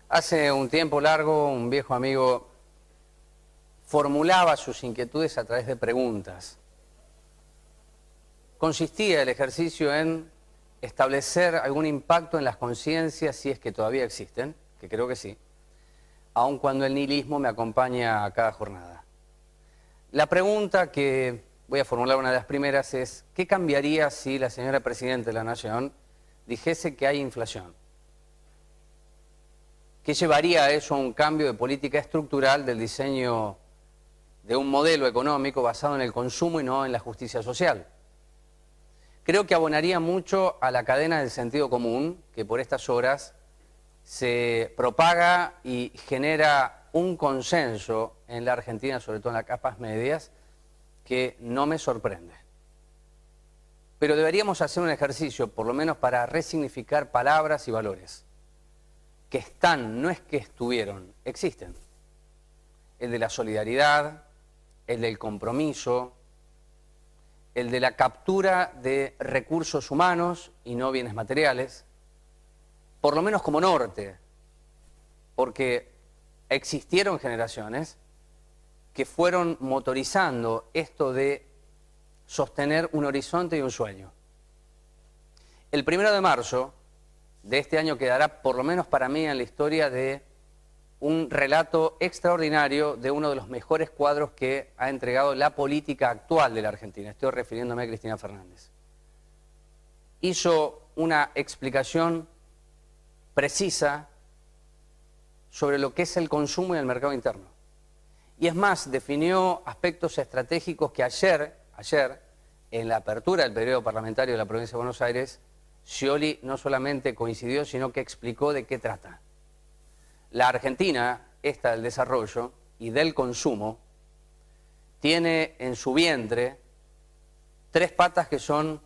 Hace un tiempo largo, un viejo amigo formulaba sus inquietudes a través de preguntas. Consistía el ejercicio en establecer algún impacto en las conciencias, si es que todavía existen, que creo que sí, aun cuando el nihilismo me acompaña a cada jornada. La pregunta que voy a formular, una de las primeras, es: ¿qué cambiaría si la señora Presidenta de la Nación dijese que hay inflación? ¿Qué llevaría a eso a un cambio de política estructural del diseño de un modelo económico basado en el consumo y no en la justicia social? Creo que abonaría mucho a la cadena del sentido común, que por estas horas se propaga y genera un consenso en la Argentina, sobre todo en las capas medias, que no me sorprende. Pero deberíamos hacer un ejercicio, por lo menos para resignificar palabras y valores que están, no es que estuvieron, existen. El de la solidaridad, el del compromiso, el de la captura de recursos humanos y no bienes materiales, por lo menos como norte, porque existieron generaciones que fueron motorizando esto de sostener un horizonte y un sueño. El 1 de marzo de este año quedará, por lo menos para mí, en la historia de un relato extraordinario de uno de los mejores cuadros que ha entregado la política actual de la Argentina. Estoy refiriéndome a Cristina Fernández. Hizo una explicación precisa sobre lo que es el consumo y el mercado interno. Y es más, definió aspectos estratégicos que ayer, en la apertura del periodo parlamentario de la provincia de Buenos Aires, Scioli no solamente coincidió, sino que explicó de qué trata. La Argentina, esta del desarrollo y del consumo, tiene en su vientre 3 patas que son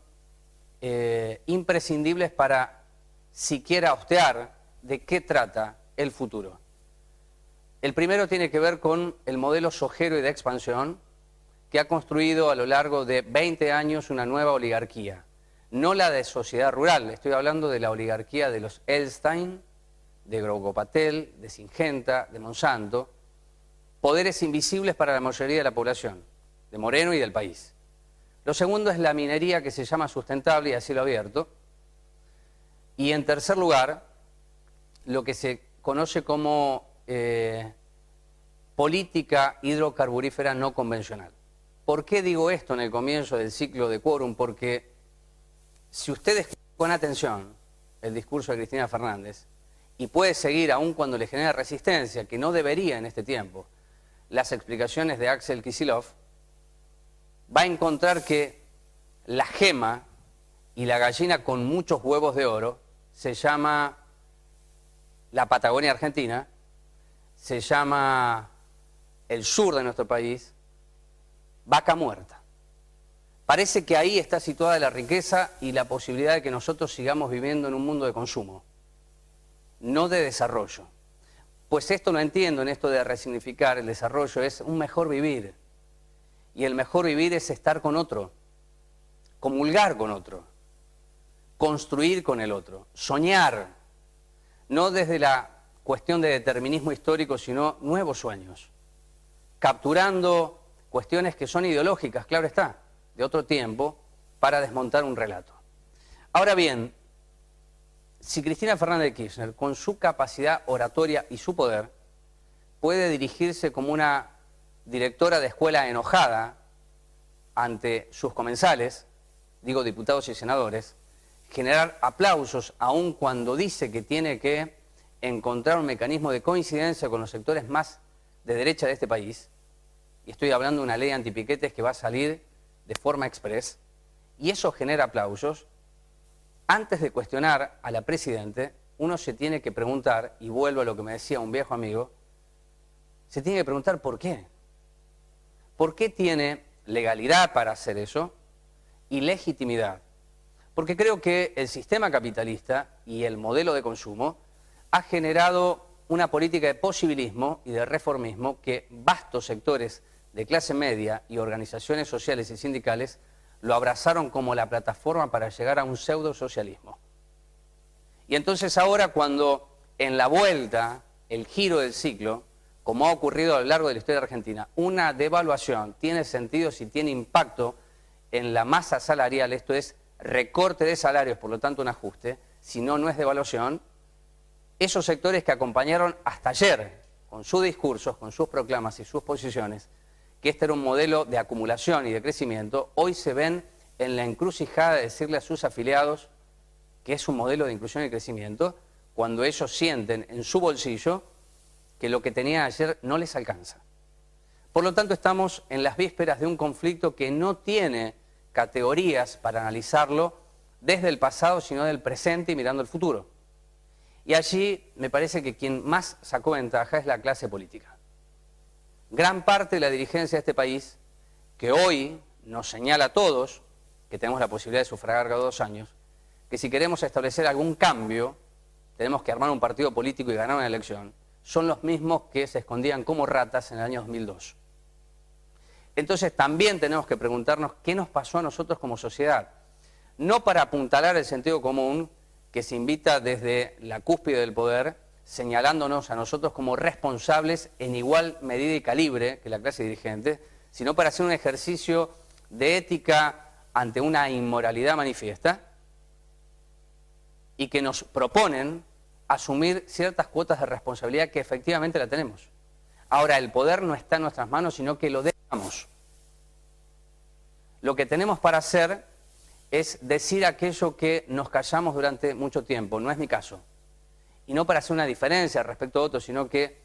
imprescindibles para siquiera hostear de qué trata el futuro. El primero tiene que ver con el modelo sojero y de expansión que ha construido a lo largo de 20 años una nueva oligarquía. No la de sociedad rural, estoy hablando de la oligarquía de los Elstein, de Grogo Patel, de Singenta, de Monsanto, poderes invisibles para la mayoría de la población, de Moreno y del país. Lo segundo es la minería, que se llama sustentable y a cielo abierto. Y en tercer lugar, lo que se conoce como política hidrocarburífera no convencional. ¿Por qué digo esto en el comienzo del ciclo de quórum? Porque si ustedes con atención el discurso de Cristina Fernández, y puede seguir aún cuando le genera resistencia, que no debería en este tiempo, las explicaciones de Axel Kicillof, va a encontrar que la gema y la gallina con muchos huevos de oro se llama la Patagonia Argentina, se llama el sur de nuestro país, vaca muerta. Parece que ahí está situada la riqueza y la posibilidad de que nosotros sigamos viviendo en un mundo de consumo, no de desarrollo. Pues esto lo entiendo en esto de resignificar el desarrollo, es un mejor vivir. Y el mejor vivir es estar con otro, comulgar con otro, construir con el otro, soñar, no desde la cuestión de determinismo histórico, sino nuevos sueños, capturando cuestiones que son ideológicas, claro está, de otro tiempo, para desmontar un relato. Ahora bien, si Cristina Fernández de Kirchner, con su capacidad oratoria y su poder, puede dirigirse como una directora de escuela enojada ante sus comensales, digo diputados y senadores, generar aplausos aun cuando dice que tiene que encontrar un mecanismo de coincidencia con los sectores más de derecha de este país, y estoy hablando de una ley antipiquetes que va a salir de forma express, y eso genera aplausos. Antes de cuestionar a la Presidente, uno se tiene que preguntar, y vuelvo a lo que me decía un viejo amigo, se tiene que preguntar por qué. ¿Por qué tiene legalidad para hacer eso y legitimidad? Porque creo que el sistema capitalista y el modelo de consumo ha generado una política de posibilismo y de reformismo que vastos sectores de clase media y organizaciones sociales y sindicales lo abrazaron como la plataforma para llegar a un pseudo-socialismo. Y entonces ahora, cuando en la vuelta, el giro del ciclo, como ha ocurrido a lo largo de la historia de Argentina, una devaluación tiene sentido si tiene impacto en la masa salarial, esto es recorte de salarios, por lo tanto un ajuste, si no, no es devaluación. Esos sectores que acompañaron hasta ayer, con sus discursos, con sus proclamas y sus posiciones, que este era un modelo de acumulación y de crecimiento, hoy se ven en la encrucijada de decirle a sus afiliados que es un modelo de inclusión y crecimiento, cuando ellos sienten en su bolsillo que lo que tenían ayer no les alcanza. Por lo tanto, estamos en las vísperas de un conflicto que no tiene categorías para analizarlo desde el pasado, sino del presente y mirando el futuro. Y allí me parece que quien más sacó ventaja es la clase política. Gran parte de la dirigencia de este país, que hoy nos señala a todos, que tenemos la posibilidad de sufragar cada 2 años, que si queremos establecer algún cambio, tenemos que armar un partido político y ganar una elección, son los mismos que se escondían como ratas en el año 2002. Entonces también tenemos que preguntarnos qué nos pasó a nosotros como sociedad. No para apuntalar el sentido común que se invita desde la cúspide del poder, señalándonos a nosotros como responsables en igual medida y calibre que la clase dirigente, sino para hacer un ejercicio de ética ante una inmoralidad manifiesta y que nos proponen asumir ciertas cuotas de responsabilidad que efectivamente la tenemos. Ahora, el poder no está en nuestras manos, sino que lo dejamos. Lo que tenemos para hacer es decir aquello que nos callamos durante mucho tiempo. No es mi caso. Y no para hacer una diferencia respecto a otros, sino que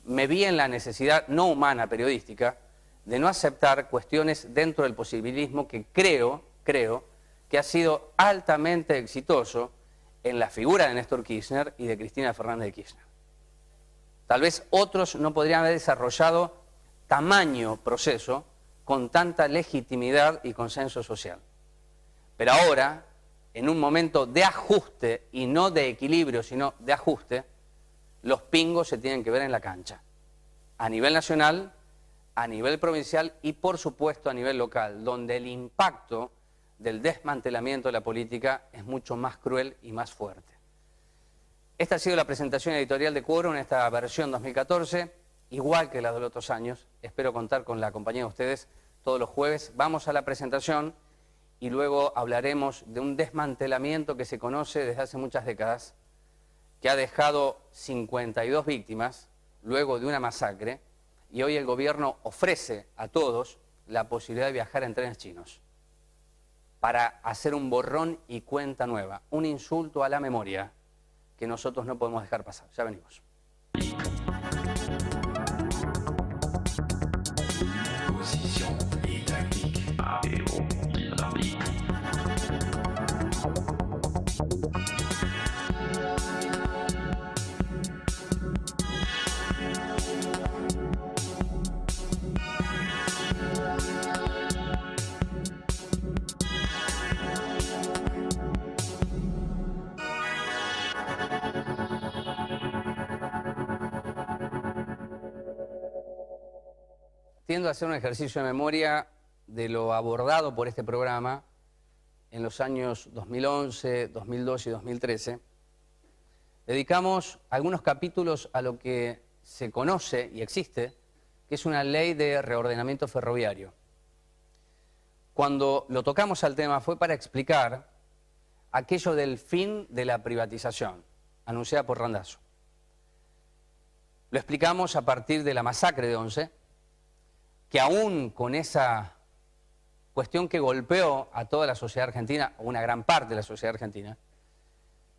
me vi en la necesidad no humana, periodística, de no aceptar cuestiones dentro del posibilismo que creo que ha sido altamente exitoso en la figura de Néstor Kirchner y de Cristina Fernández de Kirchner. Tal vez otros no podrían haber desarrollado tamaño proceso con tanta legitimidad y consenso social. Pero ahora, en un momento de ajuste, y no de equilibrio, sino de ajuste, los pingos se tienen que ver en la cancha. A nivel nacional, a nivel provincial y, por supuesto, a nivel local, donde el impacto del desmantelamiento de la política es mucho más cruel y más fuerte. Esta ha sido la presentación editorial de Quórum en esta versión 2014, igual que la de los otros años. Espero contar con la compañía de ustedes todos los jueves. Vamos a la presentación y luego hablaremos de un desmantelamiento que se conoce desde hace muchas décadas, que ha dejado 52 víctimas luego de una masacre, y hoy el gobierno ofrece a todos la posibilidad de viajar en trenes chinos para hacer un borrón y cuenta nueva, un insulto a la memoria que nosotros no podemos dejar pasar. Ya venimos. Tiendo a hacer un ejercicio de memoria de lo abordado por este programa en los años 2011, 2012 y 2013. Dedicamos algunos capítulos a lo que se conoce y existe, que es una ley de reordenamiento ferroviario. Cuando lo tocamos al tema fue para explicar aquello del fin de la privatización, anunciada por Randazzo. Lo explicamos a partir de la masacre de Once, que aún con esa cuestión que golpeó a toda la sociedad argentina, o una gran parte de la sociedad argentina,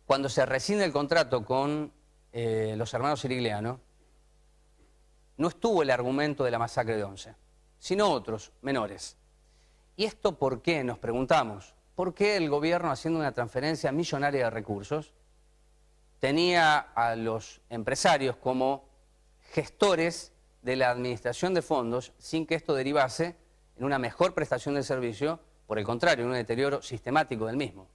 cuando se rescinde el contrato con los hermanos Sirigliano, no estuvo el argumento de la masacre de Once, sino otros, menores. ¿Y esto por qué? Nos preguntamos. ¿Por qué el gobierno, haciendo una transferencia millonaria de recursos, tenía a los empresarios como gestores de la administración de fondos sin que esto derivase en una mejor prestación del servicio, por el contrario, en un deterioro sistemático del mismo?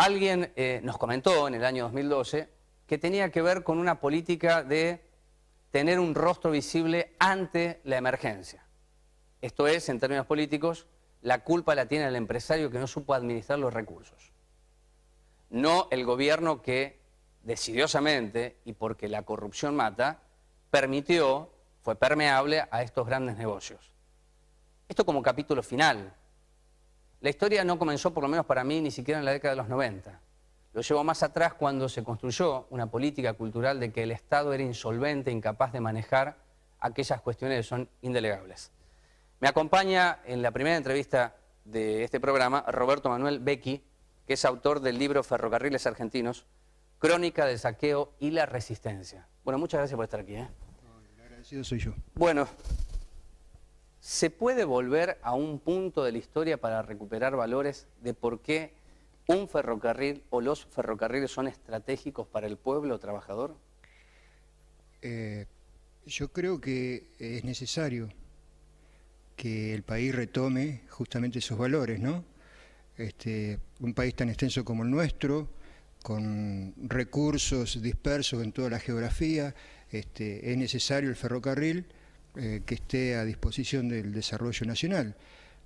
Alguien nos comentó en el año 2012 que tenía que ver con una política de tener un rostro visible ante la emergencia. Esto es, en términos políticos, la culpa la tiene el empresario que no supo administrar los recursos. No el gobierno que decidiosamente, y porque la corrupción mata, permitió, fue permeable a estos grandes negocios. Esto como capítulo final. La historia no comenzó, por lo menos para mí, ni siquiera en la década de los 90. Lo llevo más atrás cuando se construyó una política cultural de que el Estado era insolvente, incapaz de manejar aquellas cuestiones que son indelegables. Me acompaña en la primera entrevista de este programa Roberto Manuel Becchi, que es autor del libro Ferrocarriles Argentinos, Crónica del Saqueo y la Resistencia. Bueno, muchas gracias por estar aquí. El agradecido soy yo. Bueno, ¿se puede volver a un punto de la historia para recuperar valores de por qué un ferrocarril o los ferrocarriles son estratégicos para el pueblo trabajador? Yo creo que es necesario que el país retome justamente esos valores, ¿no? Un país tan extenso como el nuestro, con recursos dispersos en toda la geografía, es necesario el ferrocarril que esté a disposición del desarrollo nacional.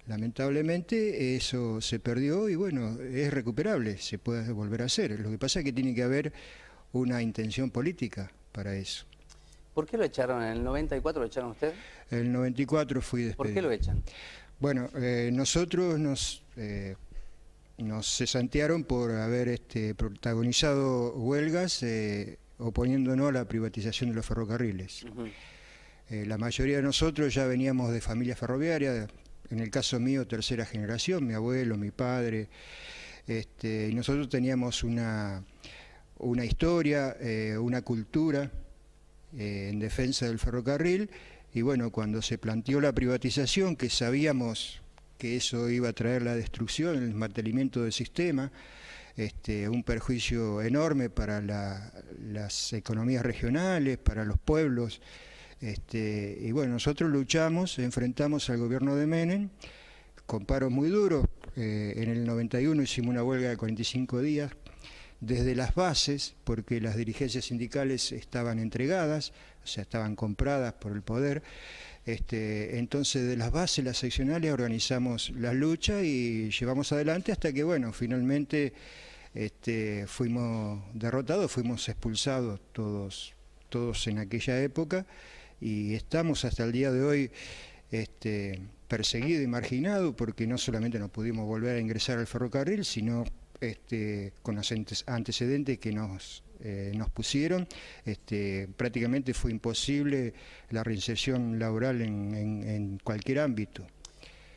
Lamentablemente eso se perdió y bueno, es recuperable, se puede volver a hacer. Lo que pasa es que tiene que haber una intención política para eso. ¿Por qué lo echaron? ¿En el 94 lo echaron usted? En el 94 fui despedido. ¿Por qué lo echan? Bueno, nosotros nos cesantearon por haber protagonizado huelgas oponiéndonos a la privatización de los ferrocarriles. La mayoría de nosotros ya veníamos de familia ferroviaria, en el caso mío tercera generación, mi abuelo, mi padre, y nosotros teníamos una historia, una cultura en defensa del ferrocarril, y bueno, cuando se planteó la privatización, que sabíamos que eso iba a traer la destrucción, el desmantelamiento del sistema, un perjuicio enorme para las economías regionales, para los pueblos, y bueno, nosotros luchamos, enfrentamos al gobierno de Menem, con paros muy duros. En el 91 hicimos una huelga de 45 días, desde las bases, porque las dirigencias sindicales estaban entregadas, o sea, estaban compradas por el poder. Entonces, de las bases, las seccionales, organizamos la lucha y llevamos adelante hasta que, bueno, finalmente fuimos derrotados, fuimos expulsados todos en aquella época, y estamos hasta el día de hoy perseguidos y marginados, porque no solamente no pudimos volver a ingresar al ferrocarril, sino con los antecedentes que nos pusieron, prácticamente fue imposible la reinserción laboral en cualquier ámbito.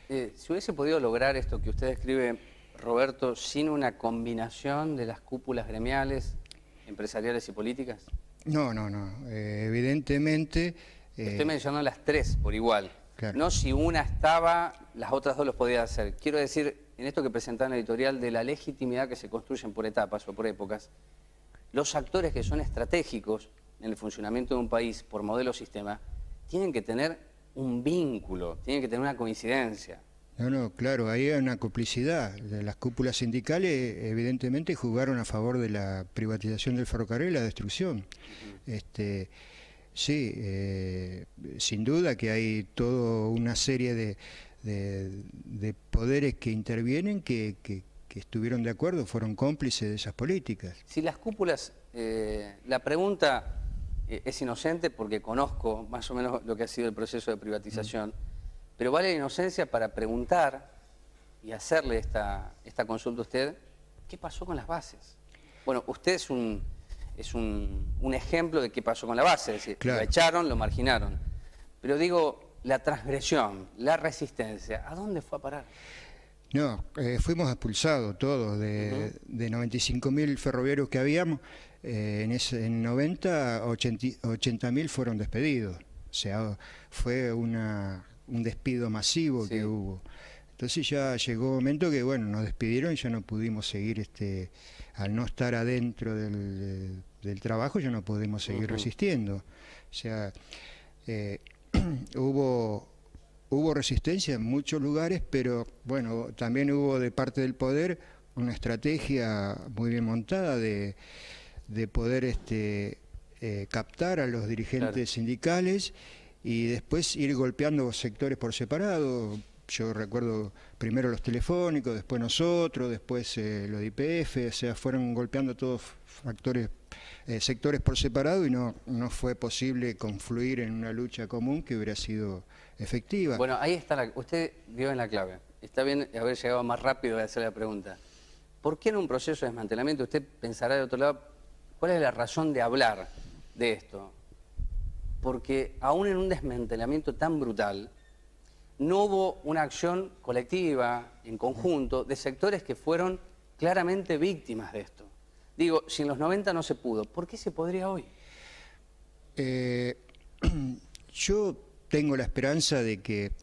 Si hubiese podido lograr esto que usted describe, Roberto, sin una combinación de las cúpulas gremiales, empresariales y políticas. No, evidentemente... Estoy mencionando las tres por igual. Claro. No si una estaba, las otras dos los podía hacer. Quiero decir, en esto que presentaba en el editorial, de la legitimidad que se construyen por etapas o por épocas, los actores que son estratégicos en el funcionamiento de un país por modelo sistema, tienen que tener un vínculo, tienen que tener una coincidencia. No, claro, ahí hay una complicidad. Las cúpulas sindicales evidentemente jugaron a favor de la privatización del ferrocarril y la destrucción. Sí, sin duda que hay toda una serie de poderes que intervienen que estuvieron de acuerdo, fueron cómplices de esas políticas. Si las cúpulas, la pregunta es inocente porque conozco más o menos lo que ha sido el proceso de privatización, pero vale la inocencia para preguntar y hacerle esta consulta a usted, ¿qué pasó con las bases? Bueno, usted es un ejemplo de qué pasó con la base, es decir, claro, lo echaron, lo marginaron. Pero digo, la transgresión, la resistencia, ¿a dónde fue a parar? No, fuimos expulsados todos, de 95.000 ferroviarios que habíamos, en 90, 80.000 fueron despedidos. O sea, fue un despido masivo que hubo. Entonces ya llegó un momento que, bueno, nos despidieron y ya no pudimos seguir, al no estar adentro del trabajo, ya no pudimos seguir resistiendo. O sea, hubo resistencia en muchos lugares, pero bueno, también hubo de parte del poder una estrategia muy bien montada de poder captar a los dirigentes sindicales y después ir golpeando sectores por separado. Yo recuerdo primero los telefónicos, después nosotros, después los de YPF, o sea, fueron golpeando todos sectores por separado y no fue posible confluir en una lucha común que hubiera sido efectiva. Bueno, ahí está, usted dio en la clave. Está bien haber llegado más rápido a hacer la pregunta. ¿Por qué en un proceso de desmantelamiento, usted pensará de otro lado, cuál es la razón de hablar de esto? Porque aún en un desmantelamiento tan brutal, no hubo una acción colectiva, en conjunto, de sectores que fueron claramente víctimas de esto. Digo, si en los 90 no se pudo, ¿por qué se podría hoy? Yo tengo la esperanza de que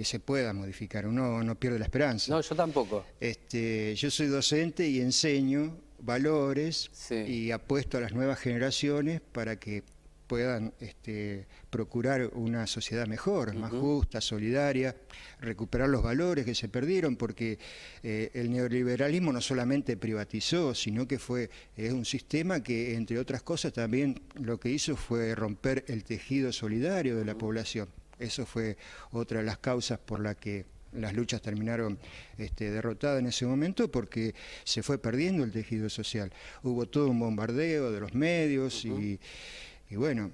se pueda modificar, uno no pierde la esperanza. No, yo tampoco. Yo soy docente y enseño valores y apuesto a las nuevas generaciones para que puedan procurar una sociedad mejor, más justa, solidaria, recuperar los valores que se perdieron, porque el neoliberalismo no solamente privatizó, sino que es un sistema que, entre otras cosas, también lo que hizo fue romper el tejido solidario de la población. Eso fue otra de las causas por la que las luchas terminaron derrotadas en ese momento, porque se fue perdiendo el tejido social. Hubo todo un bombardeo de los medios y bueno,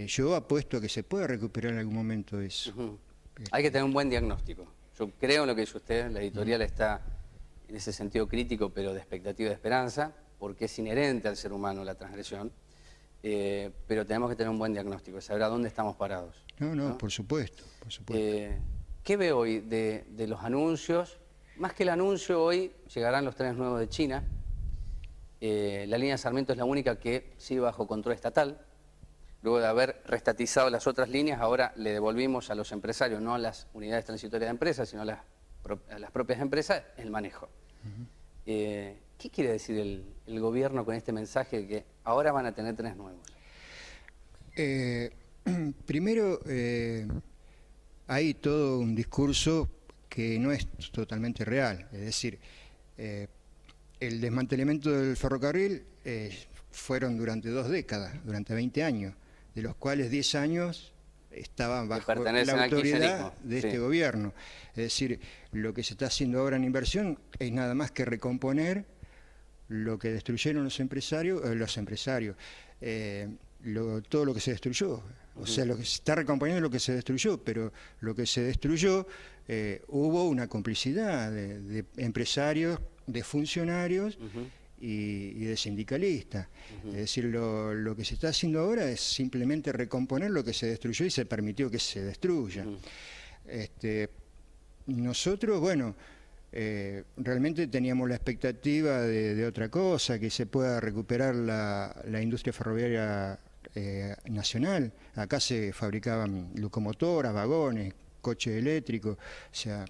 yo apuesto a que se puede recuperar en algún momento eso. Hay que tener un buen diagnóstico. Yo creo en lo que dice usted, la editorial está en ese sentido crítico, pero de expectativa y de esperanza, porque es inherente al ser humano la transgresión, pero tenemos que tener un buen diagnóstico, saber a dónde estamos parados. No, por supuesto, por supuesto. ¿Qué ve hoy de los anuncios? Más que el anuncio, hoy llegarán los trenes nuevos de China. La línea Sarmiento es la única que sigue bajo control estatal. Luego de haber reestatizado las otras líneas, ahora le devolvimos a los empresarios, no a las unidades transitorias de empresas, sino a las propias empresas, el manejo. ¿Qué quiere decir el gobierno con este mensaje de que ahora van a tener trenes nuevos? Primero, hay todo un discurso que no es totalmente real. Es decir, el desmantelamiento del ferrocarril fueron durante 2 décadas, durante 20 años, de los cuales 10 años estaban bajo la autoridad de este gobierno. Es decir, lo que se está haciendo ahora en inversión es nada más que recomponer lo que destruyeron los empresarios, todo lo que se destruyó. O sea, lo que se está recomponiendo es lo que se destruyó, pero lo que se destruyó, hubo una complicidad de empresarios, de funcionarios y de sindicalistas. Es decir, lo que se está haciendo ahora es simplemente recomponer lo que se destruyó y se permitió que se destruya. Nosotros, bueno, realmente teníamos la expectativa de otra cosa, que se pueda recuperar la industria ferroviaria nacional. Acá se fabricaban locomotoras, vagones, coches eléctricos, o sea,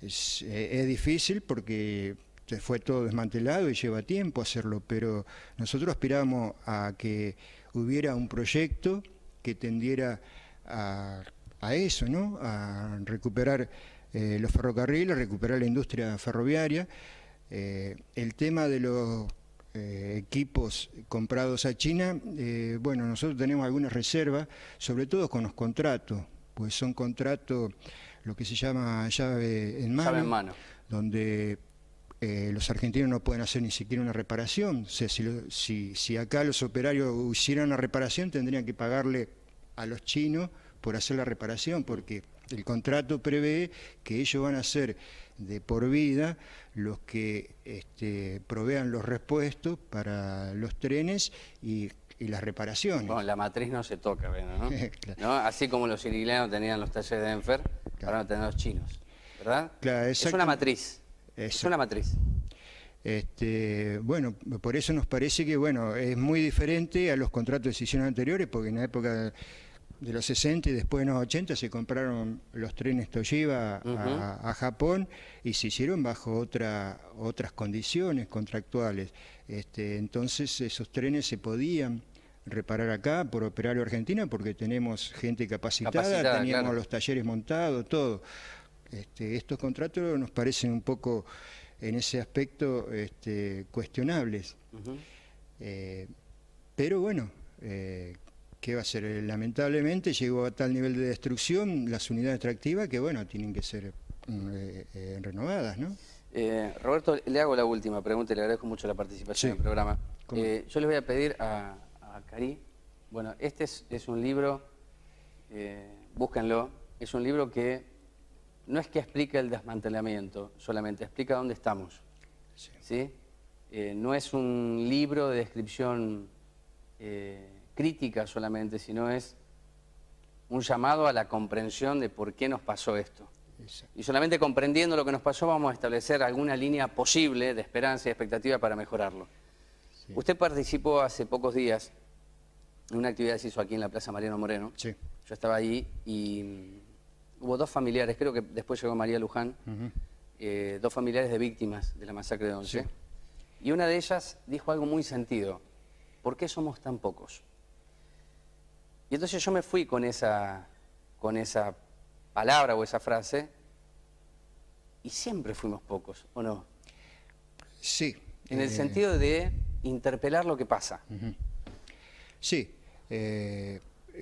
es difícil porque fue todo desmantelado y lleva tiempo hacerlo, pero nosotros aspirábamos a que hubiera un proyecto que tendiera a eso, ¿no? A recuperar los ferrocarriles, recuperar la industria ferroviaria. El tema de los equipos comprados a China, bueno, nosotros tenemos algunas reservas, sobre todo con los contratos, pues son contratos, lo que se llama llave en mano, donde los argentinos no pueden hacer ni siquiera una reparación. O sea, si acá los operarios hicieran una reparación, tendrían que pagarle a los chinos por hacer la reparación, porque el contrato prevé que ellos van a ser de por vida los que provean los repuestos para los trenes y las reparaciones. Bueno, la matriz no se toca, ¿no? Claro. ¿No? Así como los sirileños tenían los talleres de Enfer, ahora van a tener los chinos, ¿verdad? Claro, es una matriz. Es una matriz. Bueno, por eso nos parece que, bueno, es muy diferente a los contratos de decisiones anteriores, porque en la época de los 60 y después de los 80 se compraron los trenes Toshiba a Japón y se hicieron bajo otras condiciones contractuales. Entonces esos trenes se podían reparar acá por Operario Argentina porque tenemos gente capacitada, teníamos los talleres montados, todo. estos contratos nos parecen un poco, en ese aspecto, cuestionables. Pero bueno, ¿qué va a ser? Lamentablemente llegó a tal nivel de destrucción las unidades extractivas que, bueno, tienen que ser renovadas, ¿no? Roberto, le hago la última pregunta y le agradezco mucho la participación en el programa. Yo les voy a pedir a Cari, bueno, este es un libro, búsquenlo, es un libro que no es que explica el desmantelamiento, solamente explica dónde estamos, ¿sí? No es un libro de descripción crítica solamente, sino es un llamado a la comprensión de por qué nos pasó esto. Y solamente comprendiendo lo que nos pasó vamos a establecer alguna línea posible de esperanza y expectativa para mejorarlo. Sí. Usted participó hace pocos días en una actividad que se hizo aquí en la Plaza Mariano Moreno. Sí. Yo estaba ahí y hubo dos familiares, creo que después llegó María Luján, dos familiares de víctimas de la masacre de Once. Sí. Y una de ellas dijo algo muy sentido: ¿por qué somos tan pocos? Y entonces yo me fui con esa palabra o esa frase, y siempre fuimos pocos, ¿o no? Sí. En el sentido de interpelar lo que pasa. Sí.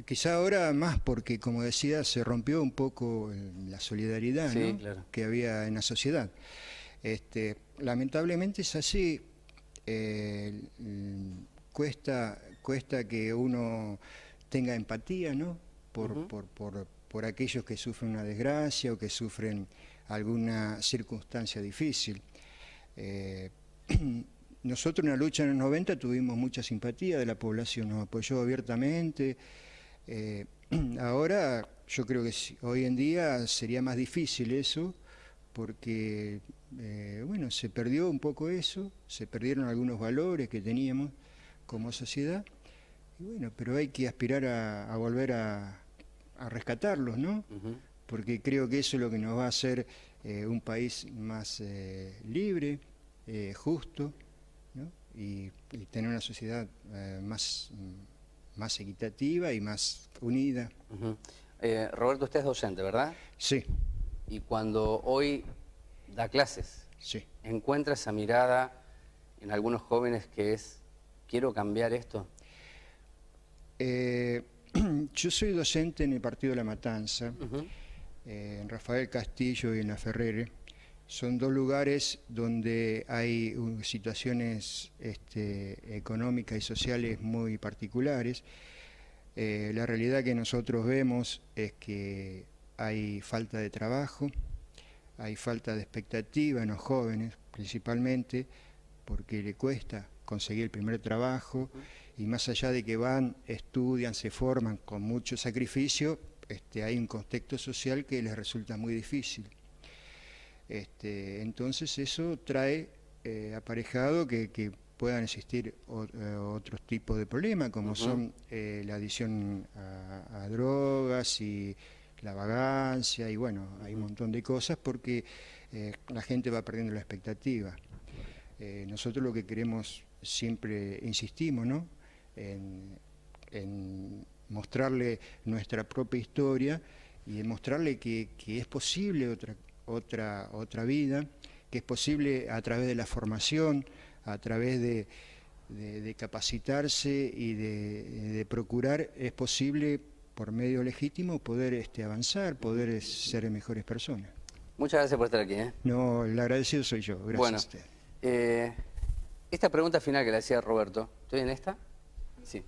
Quizá ahora más porque, como decía, se rompió un poco la solidaridad, sí, ¿no? Claro. Que había en la sociedad. Lamentablemente es así. Cuesta que uno tenga empatía, ¿no? Por aquellos que sufren una desgracia o que sufren alguna circunstancia difícil. Nosotros en la lucha en los 90 tuvimos mucha simpatía de la población, nos apoyó abiertamente. Ahora yo creo que hoy en día sería más difícil eso, porque bueno, se perdió un poco eso, se perdieron algunos valores que teníamos como sociedad, y bueno, pero hay que aspirar a volver a rescatarlos, ¿no? Porque creo que eso es lo que nos va a hacer un país más libre, justo, ¿no? Y tener una sociedad más equitativa y más unida. Roberto, usted es docente, ¿verdad? Sí. Y cuando hoy da clases, sí. ¿encuentra esa mirada en algunos jóvenes que es, quiero cambiar esto? Yo soy docente en el Partido de La Matanza, en Rafael Castillo y en La Ferrere. Son dos lugares donde hay situaciones económicas y sociales muy particulares. La realidad que nosotros vemos es que hay falta de trabajo, hay falta de expectativa en los jóvenes, principalmente porque le cuesta conseguir el primer trabajo, y más allá de que van, estudian, se forman con mucho sacrificio, hay un contexto social que les resulta muy difícil. Entonces eso trae aparejado que puedan existir otros tipos de problemas, como son la adicción a drogas y la vagancia, y bueno, hay un montón de cosas porque la gente va perdiendo la expectativa. Nosotros lo que queremos, siempre insistimos, ¿no? En mostrarle nuestra propia historia y en mostrarle que es posible otra vida, que es posible a través de la formación, a través de capacitarse y de procurar, es posible por medio legítimo poder avanzar, poder ser mejores personas. Muchas gracias por estar aquí. No, el agradecido soy yo. Gracias bueno, a usted. Esta pregunta final que le hacía Roberto, ¿estoy en esta? Sí.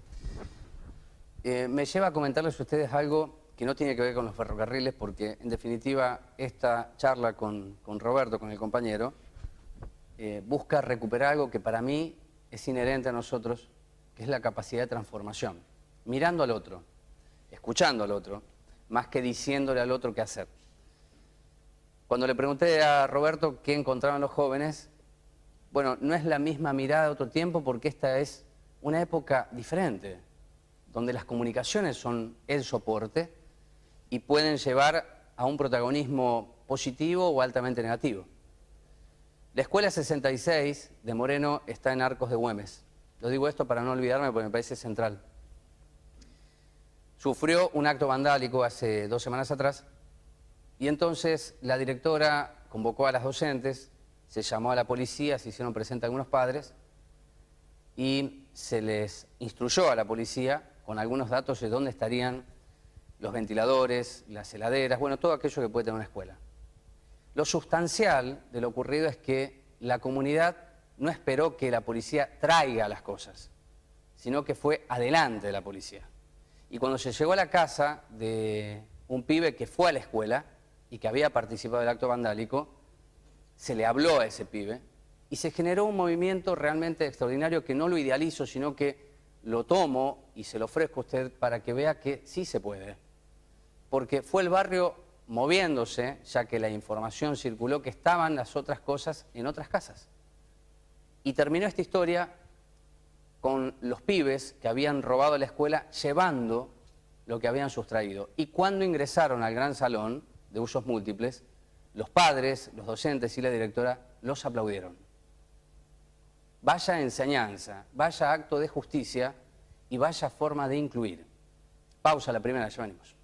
Me lleva a comentarles a ustedes algo que no tiene que ver con los ferrocarriles, porque en definitiva esta charla con Roberto, con el compañero, busca recuperar algo que para mí es inherente a nosotros, que es la capacidad de transformación. Mirando al otro, escuchando al otro, más que diciéndole al otro qué hacer. Cuando le pregunté a Roberto qué encontraban los jóvenes, bueno, no es la misma mirada de otro tiempo, porque esta es una época diferente, donde las comunicaciones son el soporte y pueden llevar a un protagonismo positivo o altamente negativo. La Escuela 66 de Moreno está en Arcos de Güemes. Lo digo esto para no olvidarme porque me parece central. Sufrió un acto vandálico hace 2 semanas atrás Y entonces la directora convocó a las docentes, se llamó a la policía, se hicieron presentes algunos padres y se les instruyó a la policía con algunos datos de dónde estarían los ventiladores, las heladeras, bueno, todo aquello que puede tener una escuela. Lo sustancial de lo ocurrido es que la comunidad no esperó que la policía traiga las cosas, sino que fue adelante de la policía. Y cuando se llegó a la casa de un pibe que fue a la escuela y que había participado del acto vandálico, se le habló a ese pibe y se generó un movimiento realmente extraordinario que no lo idealizo, sino que lo tomo y se lo ofrezco a usted para que vea que sí se puede. Porque fue el barrio moviéndose, ya que la información circuló que estaban las otras cosas en otras casas. Y terminó esta historia con los pibes que habían robado la escuela llevando lo que habían sustraído. Y cuando ingresaron al gran salón de usos múltiples, los padres, los docentes y la directora los aplaudieron. Vaya enseñanza, vaya acto de justicia y vaya forma de incluir. Pausa la primera, ya venimos.